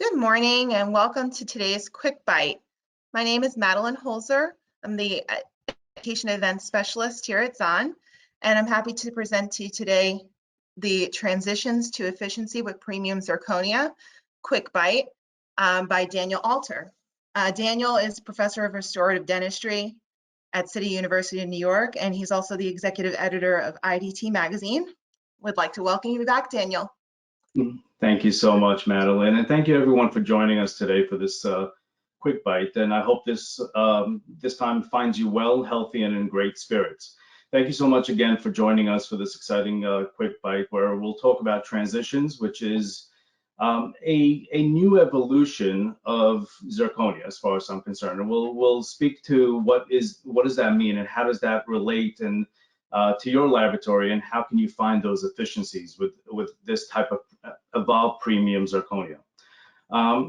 Good morning and welcome to today's Quick Bite. My name is Madeline Holzer. I'm the Education Events Specialist here at Zahn, and I'm happy to present to you today the Transitions to Efficiency with Premium Zirconia Quick Bite by Daniel Alter. Daniel is Professor of Restorative Dentistry at City University of New York, and he's also the Executive Editor of IDT Magazine. Would like to welcome you back, Daniel. Thank you so much, Madeline, and thank you everyone for joining us today for this quick bite. And I hope this time finds you well, healthy, and in great spirits. Thank you so much again for joining us for this exciting quick bite, where we'll talk about transitions, which is a new evolution of zirconia, as far as I'm concerned. And we'll speak to what does that mean, and how does that relate and to your laboratory, and how can you find those efficiencies with this type of evolved premium zirconia.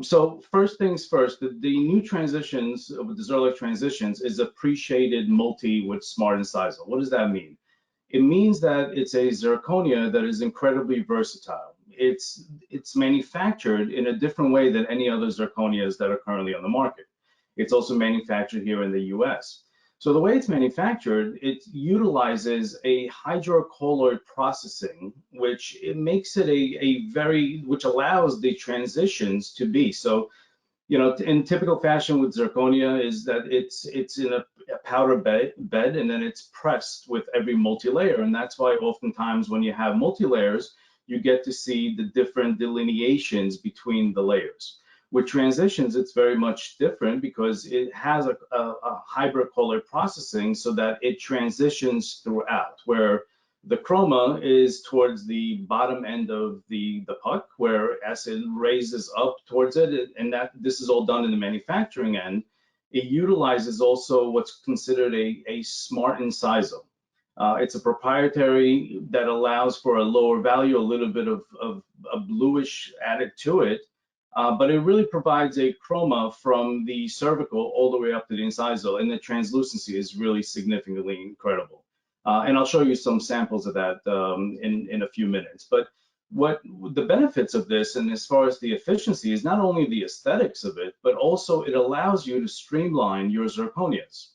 So first things first, the new transitions with the Zirlux Transitions is a pre-shaded multi with smart incisal. What does that mean? It means that it's a zirconia that is incredibly versatile. It's manufactured in a different way than any other zirconias that are currently on the market. It's also manufactured here in the US. So the way it's manufactured, it utilizes a hydrocolloid processing, which it makes it which allows the transitions to be. So, you know, in typical fashion with zirconia is that it's in a powder bed, and then it's pressed with every multi-layer. And that's why oftentimes when you have multi-layers, you get to see the different delineations between the layers. With transitions, it's very much different because it has a hydrocolloid processing so that it transitions throughout, where the chroma is towards the bottom end of the puck, where as it raises up towards it, and this is all done in the manufacturing end, it utilizes also what's considered a smart incisal. It's a proprietary that allows for a lower value, a little bit of a bluish added to it. But it really provides a chroma from the cervical all the way up to the incisal, and the translucency is really significantly incredible. And I'll show you some samples of that in a few minutes. But what the benefits of this, and as far as the efficiency, is not only the aesthetics of it, but also it allows you to streamline your zirconias.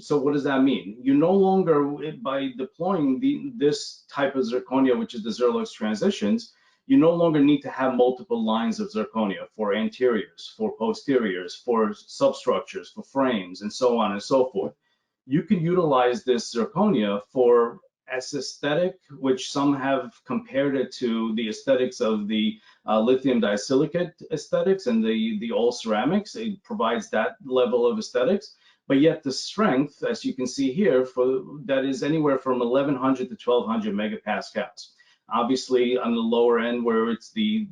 So what does that mean? You no longer, by deploying this type of zirconia, which is the Zirlux Transitions, you no longer need to have multiple lines of zirconia for anteriors, for posteriors, for substructures, for frames, and so on and so forth. You can utilize this zirconia for as aesthetic, which some have compared it to the aesthetics of the lithium disilicate aesthetics and the all ceramics. It provides that level of aesthetics, but yet the strength, as you can see here, that is anywhere from 1100 to 1200 megapascals. Obviously, on the lower end, where it's the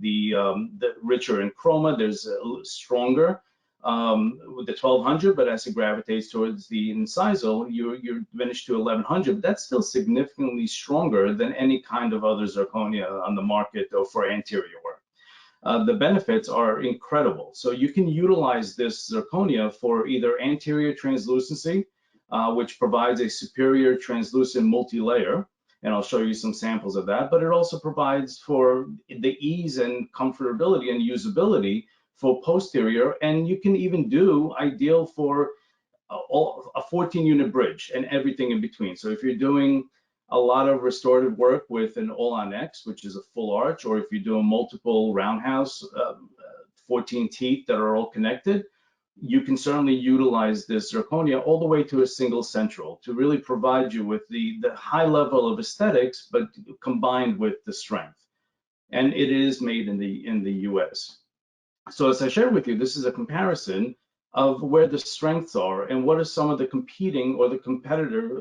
richer in chroma, there's stronger with the 1200, but as it gravitates towards the incisal, you're diminished to 1100. But that's still significantly stronger than any kind of other zirconia on the market or for anterior work. The benefits are incredible. So you can utilize this zirconia for either anterior translucency, which provides a superior translucent multi-layer, and I'll show you some samples of that, but it also provides for the ease and comfortability and usability for posterior, and you can even do ideal for a 14-unit bridge and everything in between. So if you're doing a lot of restorative work with an all-on-X, which is a full arch, or if you're doing multiple roundhouse, 14 teeth that are all connected, you can certainly utilize this zirconia all the way to a single central to really provide you with the high level of aesthetics, but combined with the strength. And it is made in the US. So as I shared with you, this is a comparison of where the strengths are and what are some of the competing or the competitor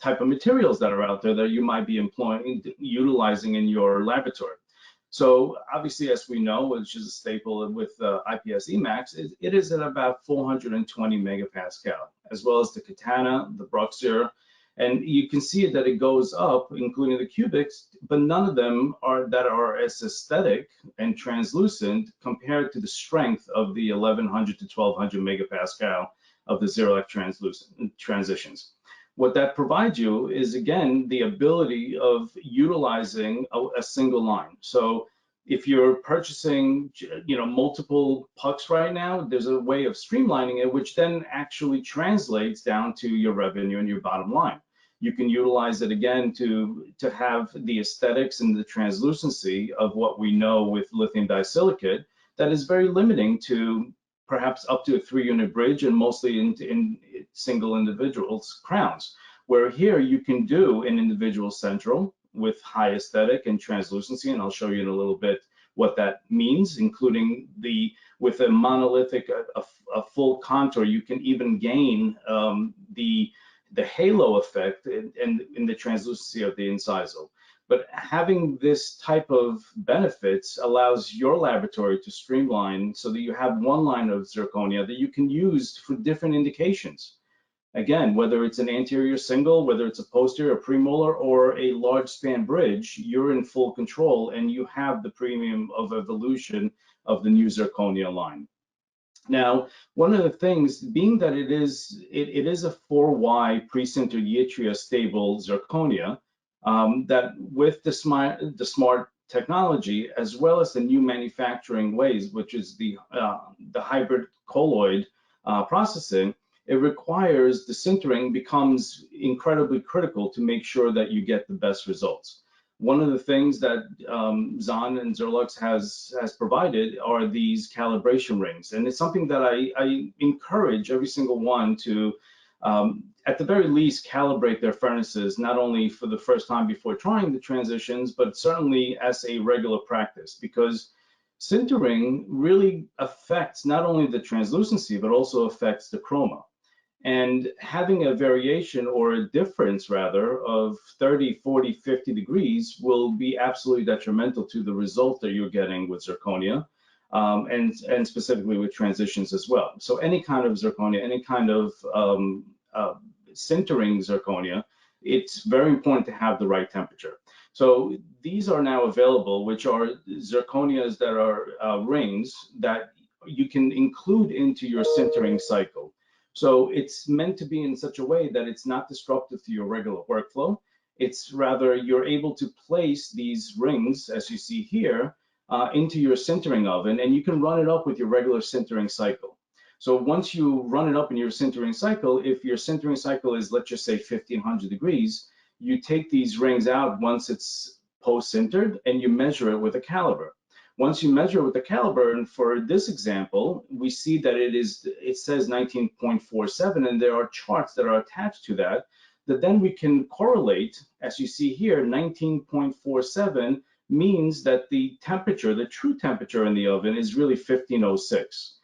type of materials that are out there that you might be utilizing in your laboratory. So obviously, as we know, which is a staple with IPS Emax, it is at about 420 megapascal, as well as the Katana, the Bruxer, and you can see that it goes up, including the cubics, but none of them are as aesthetic and translucent compared to the strength of the 1100 to 1200 megapascal of the Zirlux Transitions. What that provides you is, again, the ability of utilizing a single line. So If you're purchasing, multiple pucks right now, there's a way of streamlining it, which then actually translates down to your revenue and your bottom line. You can utilize it again to have the aesthetics and the translucency of what we know with lithium disilicate that is very limiting to perhaps up to a 3-unit bridge and mostly in single individuals crowns, where here you can do an individual central with high aesthetic and translucency, and I'll show you in a little bit what that means, including with a monolithic, a full contour, you can even gain the halo effect in the translucency of the incisal. But having this type of benefits allows your laboratory to streamline so that you have one line of zirconia that you can use for different indications. Again, whether it's an anterior single, whether it's a posterior, a premolar, or a large span bridge, you're in full control and you have the premium of evolution of the new zirconia line. Now, one of the things, being that it is a 4Y pre-sintered yttria stable zirconia, that with the smart technology, as well as the new manufacturing ways, which is the hybrid colloid processing, it requires the sintering becomes incredibly critical to make sure that you get the best results. One of the things that Zahn and Zirlux has provided are these calibration rings, and it's something that I encourage every single one to, at the very least, calibrate their furnaces, not only for the first time before trying the transitions, but certainly as a regular practice, because sintering really affects not only the translucency, but also affects the chroma. And having a variation or a difference rather of 30, 40, 50 degrees will be absolutely detrimental to the result that you're getting with zirconia, and specifically with transitions as well. So any kind of zirconia, any kind of sintering zirconia, it's very important to have the right temperature. So these are now available, which are zirconias that are rings that you can include into your sintering cycle. So it's meant to be in such a way that it's not disruptive to your regular workflow. It's rather you're able to place these rings, as you see here, into your sintering oven, and you can run it up with your regular sintering cycle. So once you run it up in your sintering cycle, if your sintering cycle is, let's just say 1500 degrees, you take these rings out once it's post-sintered and you measure it with a caliber. Once you measure with the caliber, and for this example, we see that it says 19.47, and there are charts that are attached to that then we can correlate. As you see here, 19.47 means that the temperature, the true temperature in the oven is really 1506.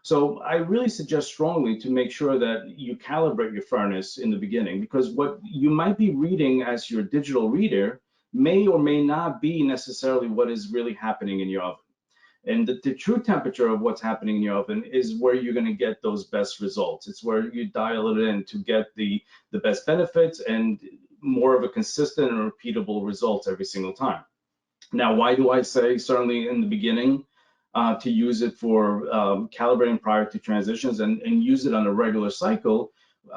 So I really suggest strongly to make sure that you calibrate your furnace in the beginning, because what you might be reading as your digital reader may or may not be necessarily what is really happening in your oven. And the true temperature of what's happening in your oven is where you're going to get those best results. It's where you dial it in to get the best benefits and more of a consistent and repeatable results every single time. Now, why do I say certainly in the beginning to use it for calibrating prior to transitions and use it on a regular cycle,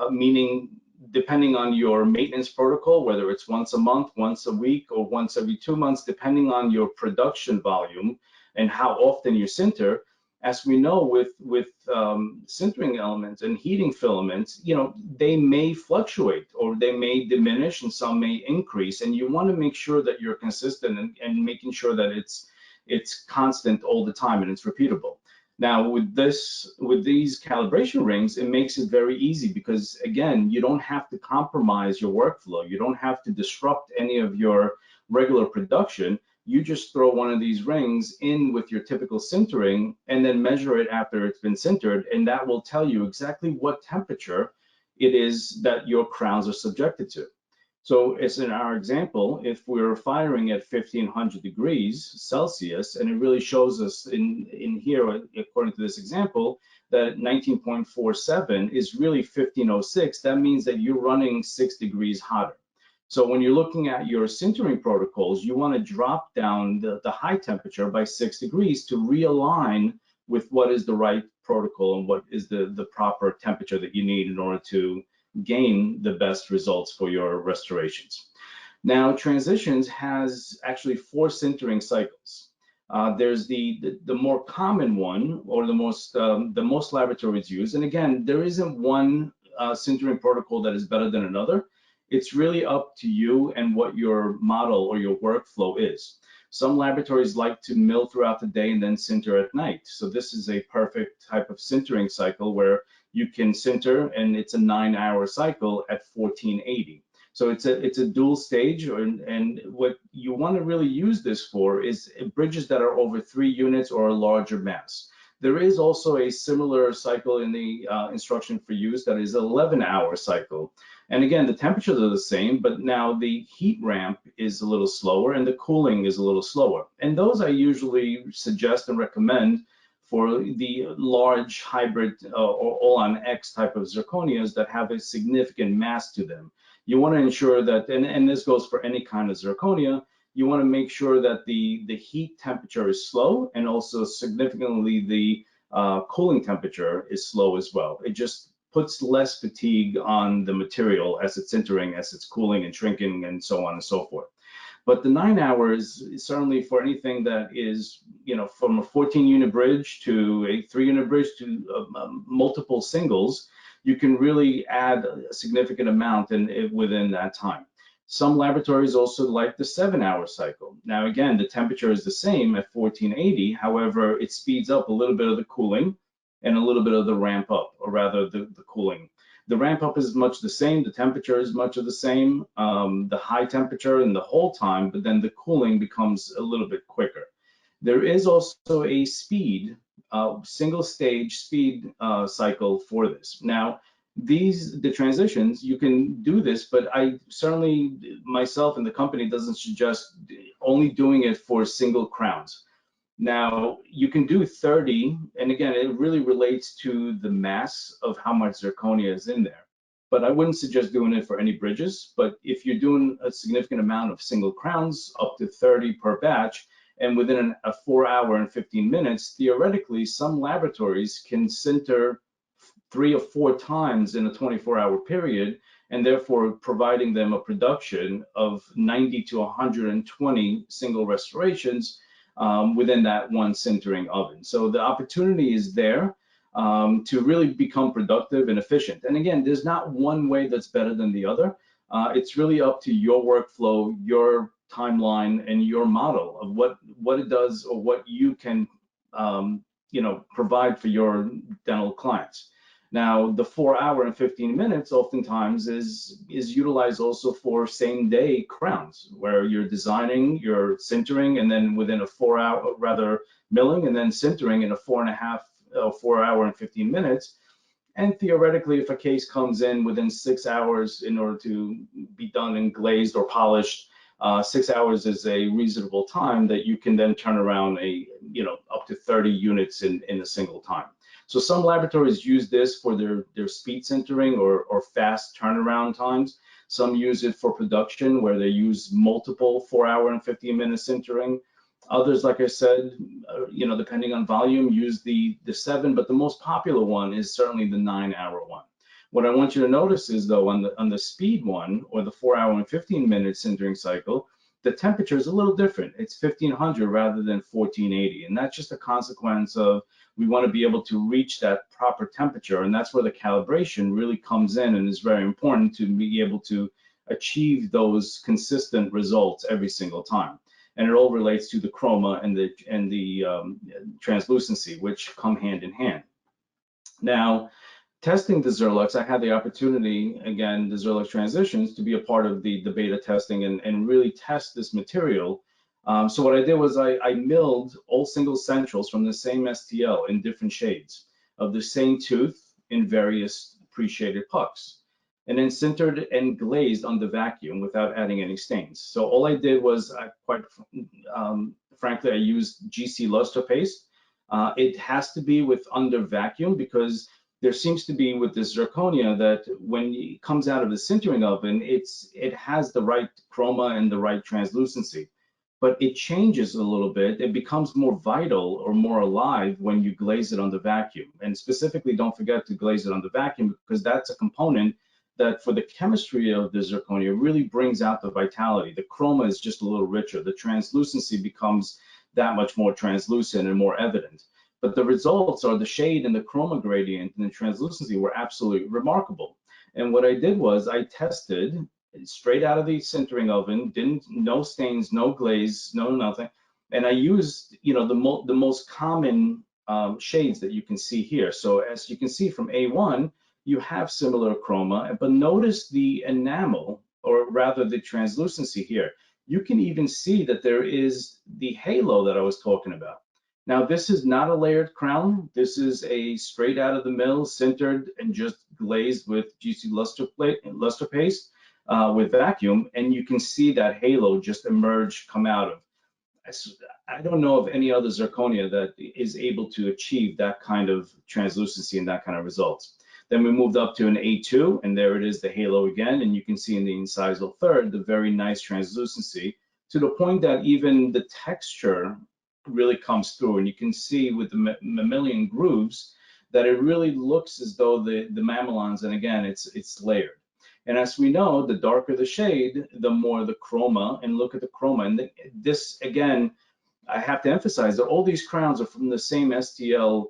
meaning depending on your maintenance protocol, whether it's once a month, once a week, or once every 2 months, depending on your production volume and how often you sinter. As we know with sintering elements and heating filaments, they may fluctuate or they may diminish and some may increase, and you want to make sure that you're consistent and making sure that it's constant all the time and it's repeatable. Now with these calibration rings, it makes it very easy because again, you don't have to compromise your workflow. You don't have to disrupt any of your regular production. You just throw one of these rings in with your typical sintering and then measure it after it's been sintered, and that will tell you exactly what temperature it is that your crowns are subjected to. So as in our example, if we're firing at 1500 degrees Celsius, and it really shows us in here, according to this example, that 19.47 is really 1506, that means that you're running 6 degrees hotter. So when you're looking at your sintering protocols, you want to drop down the high temperature by 6 degrees to realign with what is the right protocol and what is the proper temperature that you need in order to gain the best results for your restorations. Now, transitions has actually 4 sintering cycles. There's the more common one, or the most laboratories use. And again, there isn't one sintering protocol that is better than another. It's really up to you and what your model or your workflow is. Some laboratories like to mill throughout the day and then sinter at night. So this is a perfect type of sintering cycle where you can sinter, and it's a 9-hour cycle at 1480. So it's a dual stage, and what you want to really use this for is bridges that are over 3 units or a larger mass. There is also a similar cycle in the instruction for use that is an 11-hour cycle. And again, the temperatures are the same, but now the heat ramp is a little slower and the cooling is a little slower. And those I usually suggest and recommend for the large hybrid or all-on-X type of zirconias that have a significant mass to them. You want to ensure that, and this goes for any kind of zirconia, you want to make sure that the heat temperature is slow, and also significantly the cooling temperature is slow as well. It just puts less fatigue on the material as it's sintering, as it's cooling and shrinking, and so on and so forth. But the 9 hours is certainly for anything that is, from a 14-unit bridge to a 3-unit bridge to multiple singles, you can really add a significant amount within that time. Some laboratories also like the 7-hour cycle. Now, again, the temperature is the same at 1480. However, it speeds up a little bit of the cooling and a little bit of the ramp up, or rather the cooling. The ramp up is much the same. The temperature is much of the same, the high temperature and the whole time, but then the cooling becomes a little bit quicker. There is also a speed, single stage speed cycle for this. Now, the transitions, you can do this, but I certainly, myself and the company doesn't suggest only doing it for single crowns. Now, you can do 30, and again, it really relates to the mass of how much zirconia is in there. But I wouldn't suggest doing it for any bridges. But if you're doing a significant amount of single crowns, up to 30 per batch, and within a 4 hour and 15 minutes, theoretically, some laboratories can sinter 3 or 4 times in a 24-hour period, and therefore providing them a production of 90 to 120 single restorations within that one sintering oven. So the opportunity is there to really become productive and efficient. And again, there's not one way that's better than the other. It's really up to your workflow, your timeline, and your model of what it does, or what you can provide for your dental clients. Now, the 4 hour and 15 minutes oftentimes is utilized also for same day crowns, where you're designing, you're sintering, and then within a 4 hour, rather milling, and then sintering in a 4 hour and 15 minutes. And theoretically, if a case comes in within 6 hours in order to be done and glazed or polished, 6 hours is a reasonable time that you can then turn around up to 30 units in a single time. So some laboratories use this for their speed sintering or fast turnaround times. Some use it for production, where they use multiple 4 hour and 15 minute sintering. Others, like I said, depending on volume, use the 7, but the most popular one is certainly the 9 hour one. What I want you to notice is, though, on the speed one, or the 4 hour and 15 minute sintering cycle, the temperature is a little different. It's 1500 rather than 1480, and that's just a consequence of we want to be able to reach that proper temperature, and that's where the calibration really comes in and is very important to be able to achieve those consistent results every single time. And it all relates to the chroma and the translucency, which come hand in hand. Now, testing the Zirlux, I had the opportunity, again, the Zirlux Transitions, to be a part of the beta testing and really test this material. So what I did was I milled all single centrals from the same STL in different shades of the same tooth in various pre-shaded pucks, and then sintered and glazed under vacuum without adding any stains. So all I did was, frankly, I used GC luster paste. It has to be with under vacuum, because there seems to be with this zirconia that when it comes out of the sintering oven, it has the right chroma and the right translucency, but it changes a little bit. It becomes more vital or more alive when you glaze it under vacuum. And specifically, don't forget to glaze it under vacuum, because that's a component that for the chemistry of the zirconia really brings out the vitality. The chroma is just a little richer. The translucency becomes that much more translucent and more evident. But the results are the shade and the chroma gradient and the translucency were absolutely remarkable. And what I did was I tested straight out of the sintering oven, no stains, no glaze, no nothing. And I used, the most common shades that you can see here. So as you can see from A1, you have similar chroma, but notice the enamel, or rather the translucency here. You can even see that there is the halo that I was talking about. Now, this is not a layered crown. This is a straight out of the mill, sintered and just glazed with GC luster paste with vacuum, and you can see that halo just emerge, come out of. I don't know of any other zirconia that is able to achieve that kind of translucency and that kind of results. Then we moved up to an A2, and there it is, the halo again, and you can see in the incisal third the very nice translucency, to the point that even the texture really comes through, and you can see with the mammalian grooves that it really looks as though the mamelons, and again, it's layered. And as we know, the darker the shade, the more the chroma, and look at the chroma. And this, again, I have to emphasize that all these crowns are from the same STL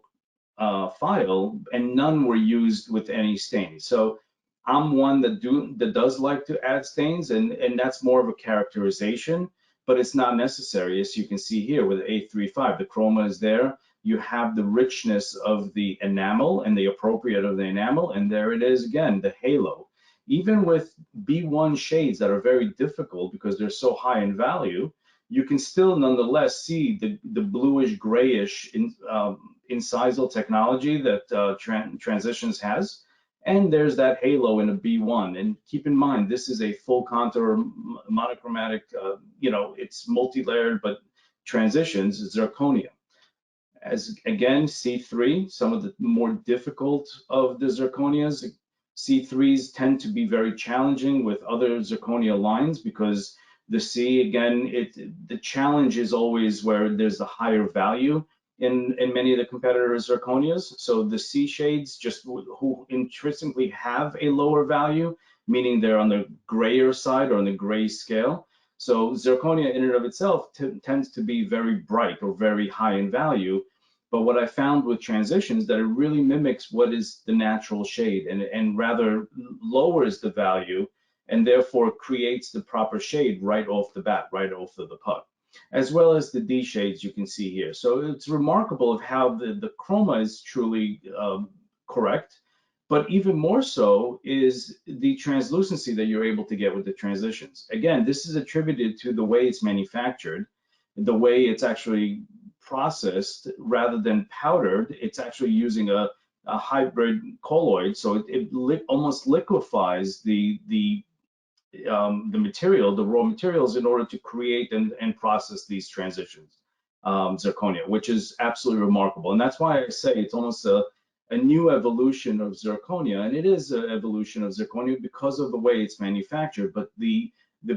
file, and none were used with any stains. So I'm one that does like to add stains, and that's more of a characterization, but it's not necessary. As you can see here with A35, the chroma is there. You have the richness of the enamel and the appropriate of the enamel, and there it is again, the halo. Even with B1 shades that are very difficult because they're so high in value, you can still nonetheless see the bluish grayish incisal technology that Transitions has. And there's that halo in a B1. And keep in mind, this is a full contour monochromatic, it's multi-layered, but Transitions zirconia. As again, C3, some of the more difficult of the zirconias. C3s tend to be very challenging with other zirconia lines because the C, again, the challenge is always where there's the higher value in many of the competitor zirconias. So the C shades just who intrinsically have a lower value, meaning they're on the grayer side or on the gray scale. So zirconia in and of itself tends to be very bright or very high in value. But what I found with Transitions that it really mimics what is the natural shade and rather lowers the value and therefore creates the proper shade right off the bat, right off of the puck, as well as the D shades you can see here. So it's remarkable of how the chroma is truly correct, but even more so is the translucency that you're able to get with the Transitions. Again, this is attributed to the way it's manufactured, the way it's actually processed rather than powdered. It's actually using a hybrid colloid, so it almost liquefies the material, the raw materials, in order to create and process these Transitions zirconia, which is absolutely remarkable. And that's why I say it's almost a new evolution of zirconia, and it is an evolution of zirconia because of the way it's manufactured, but the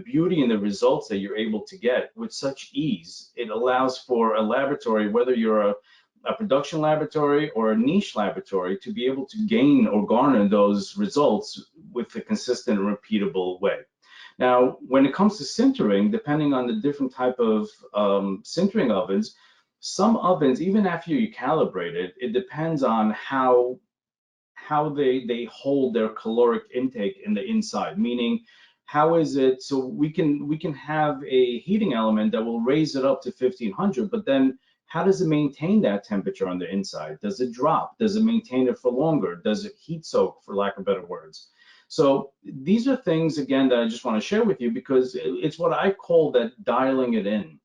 beauty and the results that you're able to get with such ease, it allows for a laboratory, whether you're a production laboratory or a niche laboratory, to be able to gain or garner those results with a consistent and repeatable way. Now, when it comes to sintering, depending on the different type of sintering ovens, some ovens, even after you calibrate it, it depends on how they hold their caloric intake in the inside, meaning how is it, so we can have a heating element that will raise it up to 1500, but then how does it maintain that temperature on the inside? Does it drop? Does it maintain it for longer? Does it heat soak, for lack of better words? So these are things, again, that I just want to share with you because it's what I call that dialing it in.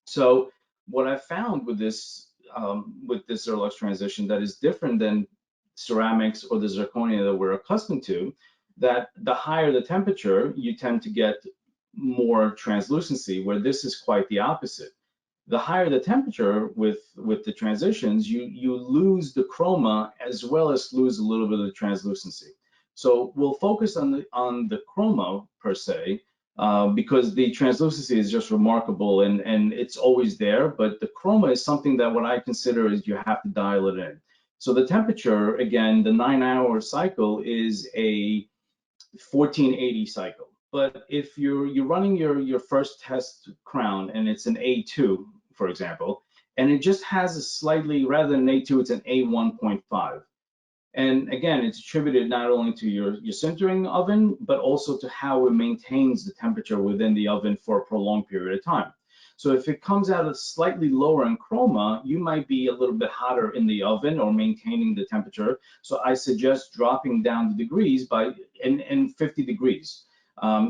So what I found with this Zirlux transition that is different than ceramics or the zirconia that we're accustomed to, that the higher the temperature, you tend to get more translucency, where this is quite the opposite. The higher the temperature with the Transitions, you lose the chroma as well as lose a little bit of the translucency. So we'll focus on the chroma per se, because the translucency is just remarkable and it's always there, but the chroma is something that what I consider is you have to dial it in. So the temperature, again, the 9-hour cycle is a 1480 cycle. But if you're running your first test crown and it's an A2, for example, and it just has a slightly, rather than an A2, it's an A1.5. And again, it's attributed not only to your sintering oven, but also to how it maintains the temperature within the oven for a prolonged period of time. So if it comes out of slightly lower in chroma, you might be a little bit hotter in the oven or maintaining the temperature. So I suggest dropping down the degrees by in 50 degrees.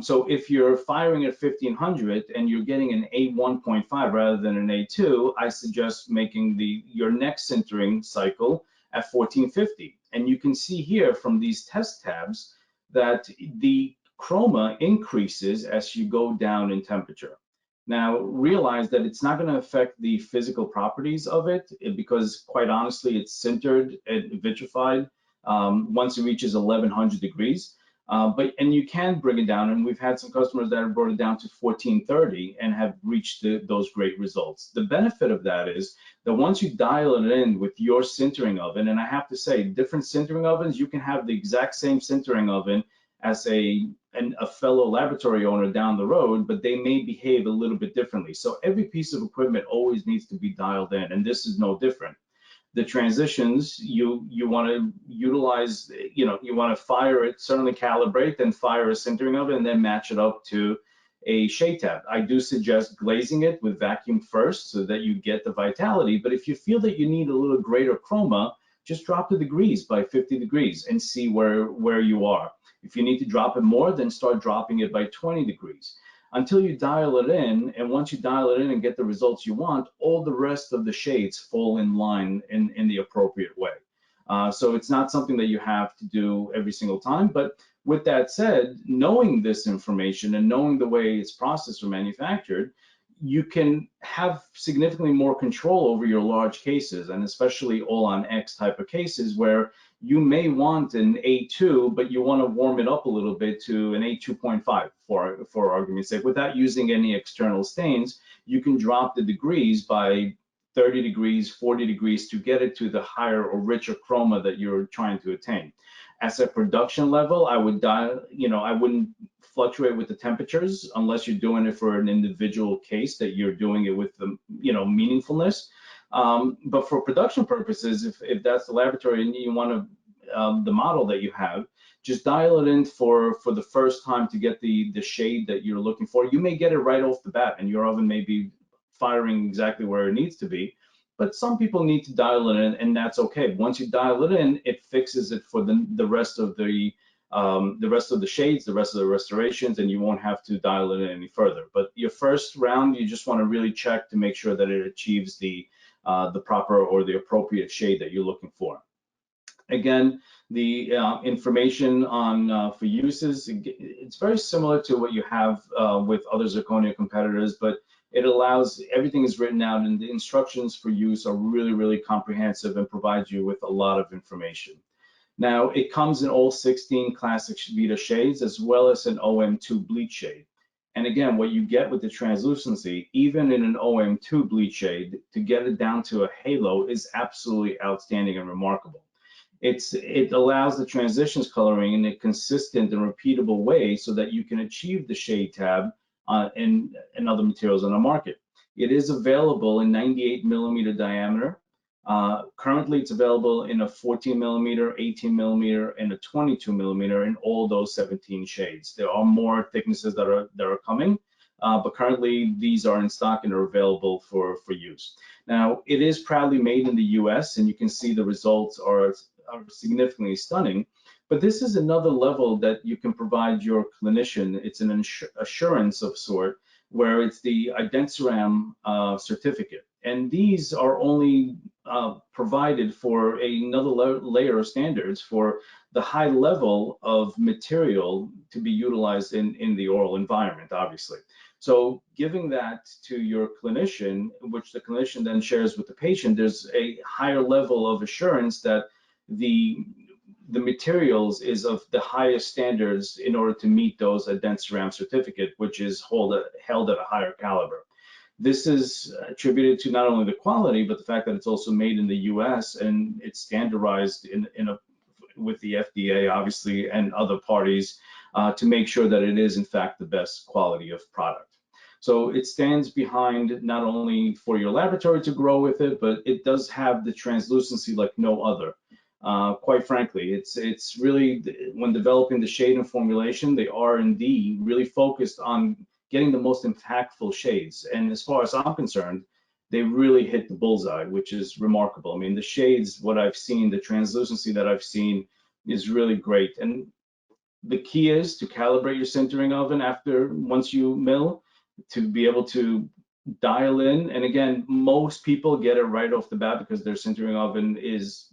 So if you're firing at 1500 and you're getting an A1.5 rather than an A2, I suggest making your next sintering cycle at 1450. And you can see here from these test tabs that the chroma increases as you go down in temperature. Now, realize that it's not going to affect the physical properties of it because, quite honestly, it's sintered and vitrified once it reaches 1100 degrees. And you can bring it down, and we've had some customers that have brought it down to 1430 and have reached those great results. The benefit of that is that once you dial it in with your sintering oven, and I have to say, different sintering ovens, you can have the exact same sintering oven as a fellow laboratory owner down the road, but they may behave a little bit differently. So every piece of equipment always needs to be dialed in, and this is no different. The transitions, you want to utilize, you want to fire it, certainly calibrate, then fire a sintering oven, and then match it up to a shade tab. I do suggest glazing it with vacuum first so that you get the vitality, but if you feel that you need a little greater chroma, just drop the degrees by 50 degrees and see where you are. If you need to drop it more, then start dropping it by 20 degrees until you dial it in. And once you dial it in and get the results you want, all the rest of the shades fall in line in the appropriate way. So it's not something that you have to do every single time. But with that said, knowing this information and knowing the way it's processed or manufactured, you can have significantly more control over your large cases, and especially all on X type of cases where you may want an A2, but you want to warm it up a little bit to an A2.5 for argument's sake. Without using any external stains, you can drop the degrees by 30 degrees, 40 degrees to get it to the higher or richer chroma that you're trying to attain. As a production level, I wouldn't fluctuate with the temperatures unless you're doing it for an individual case that you're doing it with the meaningfulness. But for production purposes, if that's the laboratory and you want the model that you have, just dial it in for the first time to get the shade that you're looking for. You may get it right off the bat, and your oven may be firing exactly where it needs to be. But some people need to dial it in, and that's okay. Once you dial it in, it fixes it for the rest of the shades, the rest of the restorations, and you won't have to dial it in any further. But your first round, you just want to really check to make sure that it achieves the proper or the appropriate shade that you're looking for. Again, the information on for uses, it's very similar to what you have with other zirconia competitors, but it allows, everything is written out, and the instructions for use are really, really comprehensive and provide you with a lot of information. Now, it comes in all 16 classic Vita shades, as well as an OM2 bleach shade. And again, what you get with the translucency, even in an OM2 bleach shade, to get it down to a halo is absolutely outstanding and remarkable. It allows the transitions coloring in a consistent and repeatable way so that you can achieve the shade tab in other materials on the market. It is available in 98 millimeter diameter. Currently, it's available in a 14 millimeter, 18 millimeter, and a 22 millimeter in all those 17 shades. There are more thicknesses that are coming, but currently these are in stock and are available for use. Now, it is proudly made in the US, and you can see the results are significantly stunning. But this is another level that you can provide your clinician. It's an assurance of sort, where it's the Identceram certificate. And these are only provided for another layer of standards for the high level of material to be utilized in the oral environment, obviously. So giving that to your clinician, which the clinician then shares with the patient, there's a higher level of assurance that the materials is of the highest standards in order to meet those Identceram certificate, which is held at a higher caliber. This is attributed to not only the quality, but the fact that it's also made in the US and it's standardized with the FDA, obviously, and other parties to make sure that it is, in fact, the best quality of product. So it stands behind not only for your laboratory to grow with it, but it does have the translucency like no other. Quite frankly, it's really, when developing the shade and formulation, the R&D really focused on getting the most impactful shades. And as far as I'm concerned, they really hit the bullseye, which is remarkable. I mean, the shades, what I've seen, the translucency that I've seen is really great. And the key is to calibrate your sintering oven once you mill, to be able to dial in. And again, most people get it right off the bat because their sintering oven is,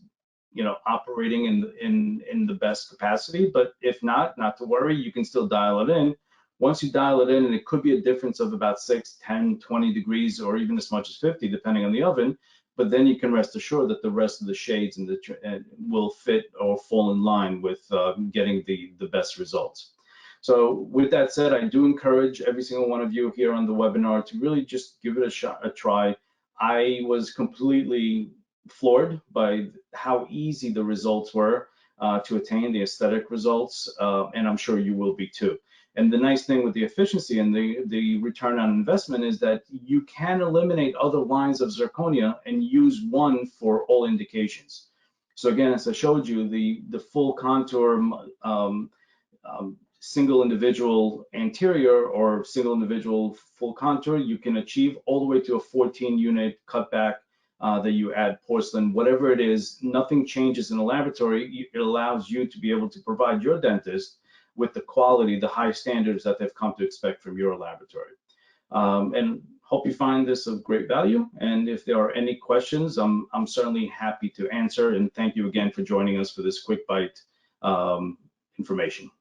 operating in the best capacity. But if not to worry, you can still dial it in. Once you dial it in, and it could be a difference of about 6, 10, 20 degrees, or even as much as 50, depending on the oven. But then you can rest assured that the rest of the shades and will fit or fall in line with getting the best results. So with that said, I do encourage every single one of you here on the webinar to really just give it a try. I was completely floored by how easy the results were to attain, the aesthetic results, and I'm sure you will be too. And the nice thing with the efficiency and the return on investment is that you can eliminate other lines of zirconia and use one for all indications. So again, as I showed you, the full contour single individual anterior or single individual full contour, you can achieve all the way to a 14-unit cutback that you add porcelain, whatever it is. Nothing changes in the laboratory. It allows you to be able to provide your dentist with the quality, the high standards that they've come to expect from your laboratory. And hope you find this of great value. And if there are any questions, I'm certainly happy to answer. And thank you again for joining us for this quick bite information.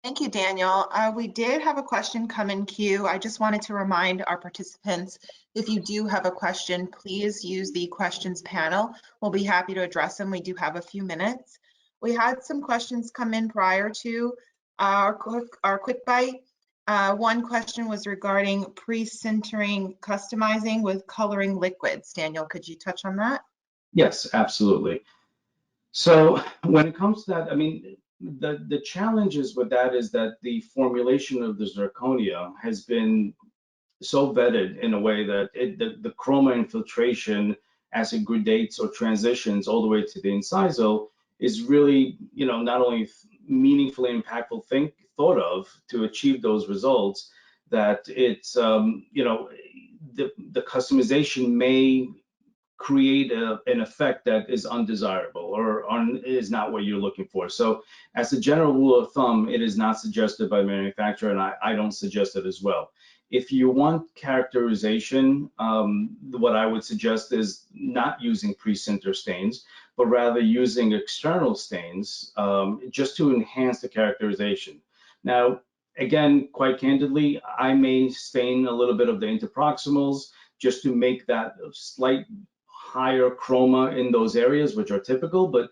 Thank you, Daniel. We did have a question come in queue. I just wanted to remind our participants, if you do have a question, please use the questions panel. We'll be happy to address them. We do have a few minutes. We had some questions come in prior to our quick bite. One question was regarding pre-sintering customizing with coloring liquids. Daniel, could you touch on that? Yes, absolutely. So when it comes to that, I mean, the challenges with that is that the formulation of the zirconia has been so vetted in a way that the chroma infiltration as it gradates or transitions all the way to the incisal is really, not only meaningfully impactful thought of to achieve those results, that it's, the customization may create an effect that is undesirable or is not what you're looking for. So as a general rule of thumb, it is not suggested by the manufacturer, and I don't suggest it as well. If you want characterization, what I would suggest is not using pre-sinter stains, but rather using external stains just to enhance the characterization. Now, again, quite candidly, I may stain a little bit of the interproximals just to make that slight higher chroma in those areas, which are typical, but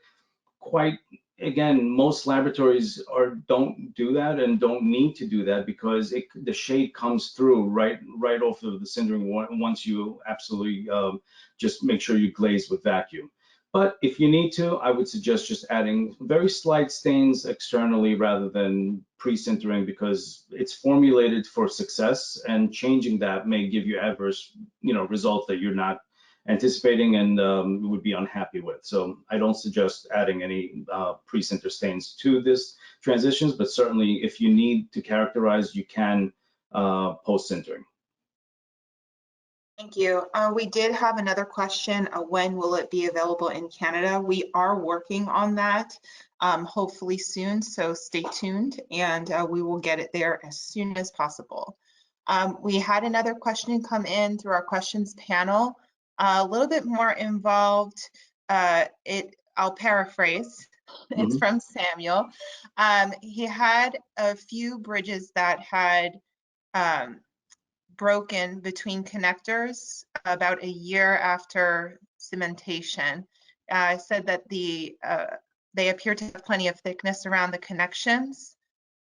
again, most laboratories don't do that and don't need to do that because the shade comes through right off of the sintering once you absolutely just make sure you glaze with vacuum. But if you need to, I would suggest just adding very slight stains externally rather than pre-sintering, because it's formulated for success, and changing that may give you adverse, results that you're not anticipating and would be unhappy with. So I don't suggest adding any pre-sinter stains to this transitions, but certainly if you need to characterize, you can post-sintering. Thank you. We did have another question. When will it be available in Canada? We are working on that, hopefully soon, so stay tuned, and we will get it there as soon as possible. We had another question come in through our questions panel, a little bit more involved. I'll paraphrase. It's from Samuel. He had a few bridges that had broken between connectors about a year after cementation. Said that they appear to have plenty of thickness around the connections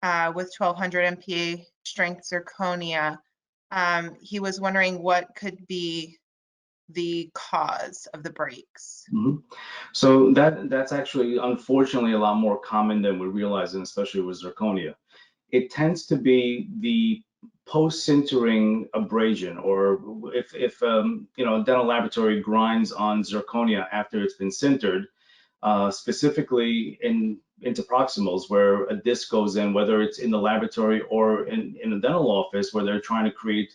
with 1200 MPa strength zirconia. He was wondering what could be the cause of the breaks. So that's actually, unfortunately, a lot more common than we realize, and especially with zirconia. It tends to be the post-sintering abrasion, or if you know, a dental laboratory grinds on zirconia after it's been sintered, specifically in interproximals, where a disc goes in, whether it's in the laboratory or in a dental office where they're trying to create,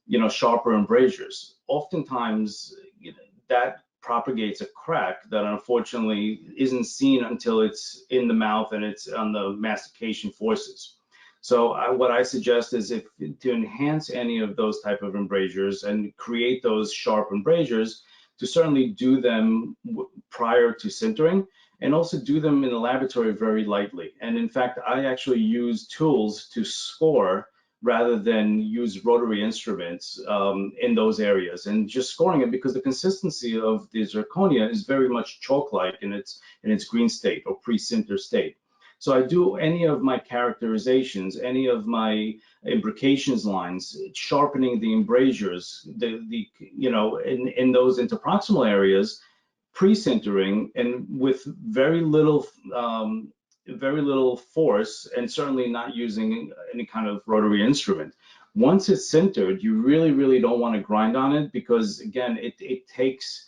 you know, sharper embrasures. Oftentimes, you know, that propagates a crack that unfortunately isn't seen until it's in the mouth and it's on the mastication forces. So what I suggest is, if to enhance any of those type of embrasures and create those sharp embrasures, to certainly do them prior to sintering, and also do them in the laboratory very lightly. And in fact, I actually use tools to score rather than use rotary instruments in those areas, and just scoring it, because the consistency of the zirconia is very much chalk-like in its green state or pre-sinter state. So I do any of my characterizations, any of my imbrications lines, sharpening the embrasures, the you know, in those interproximal areas, pre-sintering, and with very little force, and certainly not using any kind of rotary instrument. Once it's sintered, you really don't want to grind on it, because again, it takes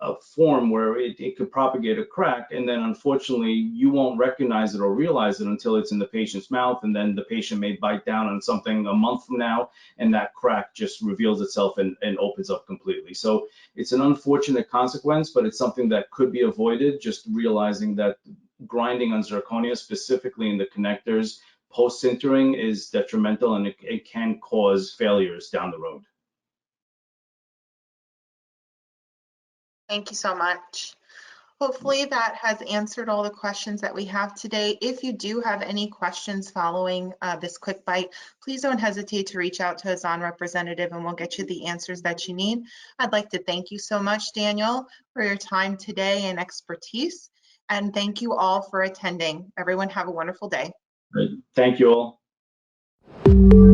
a form where it could propagate a crack, and then unfortunately you won't recognize it or realize it until it's in the patient's mouth, and then the patient may bite down on something a month from now, and that crack just reveals itself and opens up completely. So it's an unfortunate consequence, but it's something that could be avoided, just realizing that grinding on zirconia, specifically in the connectors post-sintering, is detrimental, and it can cause failures down the road. Thank you so much. Hopefully that has answered all the questions that we have today. If you do have any questions following this quick bite, please don't hesitate to reach out to a Zahn representative and we'll get you the answers that you need. I'd like to thank you so much, Daniel, for your time today and expertise. And thank you all for attending. Everyone have a wonderful day. Great. Thank you all.